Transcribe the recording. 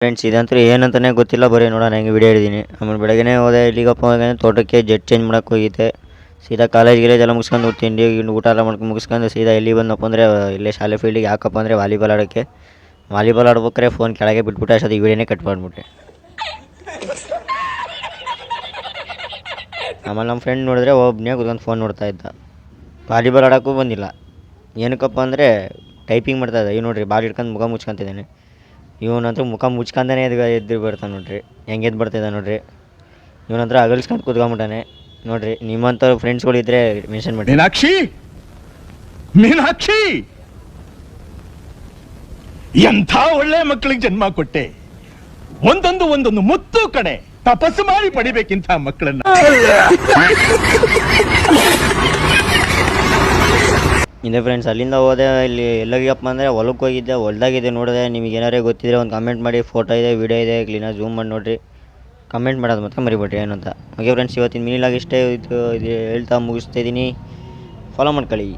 Friends ಇದಂತೂ ಏನಂತಲೇ ಗೊತ್ತಿಲ್ಲ, ಬರೀ ನೋಡೋಣ ಹೆಂಗೆ ವಿಡಿಯೋ ಹಿಡಿದೀನಿ. ಆಮೇಲೆ ಬೆಳಗ್ಗೆ ಹೋದೆ ಇಲ್ಲಿಗಪ್ಪ ತೋಟಕ್ಕೆ ಜೆಟ್ ಚೇಂಜ್ ಮಾಡೋಕ್ಕೆ ಹೋಗಿದ್ದೆ. ಸೀದಾ ಕಾಲೇಜ್ ಎಲ್ಲ ಮುಗಿಸ್ಕೊಂಡು ತಿಂಡಿ ಊಟ ಎಲ್ಲ ಮಾಡ್ಕೊಂಡು ಮುಗಿಸ್ಕೊಂಡು ಸೀದಾ ಎಲ್ಲಿ ಬಂದಪ್ಪ ಅಂದರೆ ಇಲ್ಲೇ ಶಾಲೆ ಫೀಲ್ಡಿಗೆ. ಯಾಕಪ್ಪ ಅಂದರೆ ವಾಲಿಬಾಲ್ ಆಡೋಕ್ಕೆ. ವಾಲಿಬಾಲ್ ಆಡ್ಬೇಕಾರೆ ಫೋನ್ ಕೆಳಗೆ ಬಿಟ್ಬಿಟ್ಟು ಅಷ್ಟೊತ್ತಿಗೆ ವಿಡಿಯೋನೇ ಕಟ್ ಮಾಡಿಬಿಟ್ಟೆ. ಆಮೇಲೆ ನಮ್ಮ ಫ್ರೆಂಡ್ ನೋಡಿದ್ರೆ ಒಬ್ಬನೇ ಕೂತ್ಕೊಂಡು ಫೋನ್ ನೋಡ್ತಾ ಇದ್ದ. ವಾಲಿಬಾಲ್ ಆಡೋಕ್ಕೂ ಬಂದಿಲ್ಲ. ಏನಕ್ಕಪ್ಪ ಅಂದರೆ ಟೈಪಿಂಗ್ ಮಾಡ್ತಾಯಿದ್ದ. ಇವ್ ನೋಡಿರಿ ಬಾಲ್ ಹಿಡ್ಕೊಂಡು ಮುಖ ಮುಚ್ಕೊಂತಿದ್ದಾನೆ. ಇವನಂತೂ ಮುಖ ಮುಚ್ಕೊಂಡೇ ಎದ್ದು ಬರ್ತಾನೆ ನೋಡಿರಿ, ಹೆಂಗೆ ಎದ್ದು ಬರ್ತಿದ್ದ ನೋಡಿರಿ. ಇವನಂತರ ಅಗಲ್ಸ್ಕೊಂಡು ಕೂತ್ಕೊಂಡ್ಬಿಟ್ಟಾನೆ ನೋಡಿರಿ. ನಿಮ್ಮಂಥ ಫ್ರೆಂಡ್ಸ್ಗಳಿದ್ದರೆ ಮೆನ್ಷನ್ ಮಾಡಿ. ಮೀನಾಕ್ಷಿ, ಮೀನಾಕ್ಷಿ, ಎಂಥ ಒಳ್ಳೆ ಮಕ್ಕಳಿಗೆ ಜನ್ಮ ಕೊಟ್ಟೆ. ಒಂದೊಂದು ಮುತ್ತು ಕಡೆ ತಪಸ್ಸು ಮಾಡಿ ಪಡಿಬೇಕಿಂತ ಮಕ್ಕಳನ್ನ. ಇದೆ ಫ್ರೆಂಡ್ಸ್, ಅಲ್ಲಿಂದ ಹೋದೆ. ಇಲ್ಲಿ ಎಲ್ಲೋಗಿಯಪ್ಪ ಅಂದರೆ ಹೊಲಕ್ಕೆ ಹೋಗಿದ್ದೆ. ಹೊಲ್ದಾಗಿದೆ ನೋಡಿದೆ. ನಿಮಗೆ ಏನಾರೇ ಗೊತ್ತಿದ್ರೆ ಒಂದು ಕಮೆಂಟ್ ಮಾಡಿ. ಫೋಟೋ ಇದೆ, ವೀಡಿಯೋ ಇದೆ, ಕ್ಲೀನಾಗಿ ಝೂಮ್ ಮಾಡಿ ನೋಡಿರಿ. ಕಮೆಂಟ್ ಮಾಡೋದು ಮಾತ್ರ ಮರಿಬೇಡ್ರಿ ಏನು ಅಂತ. ಓಕೆ ಫ್ರೆಂಡ್ಸ್, ಇವತ್ತಿನ ಮಿನಿಲಾಗಿ ಇಷ್ಟೇ ಇದು ಹೇಳ್ತಾ ಮುಗಿಸ್ತಾಯಿದ್ದೀನಿ. ಫಾಲೋ ಮಾಡ್ಕೊಳ್ಳಿ.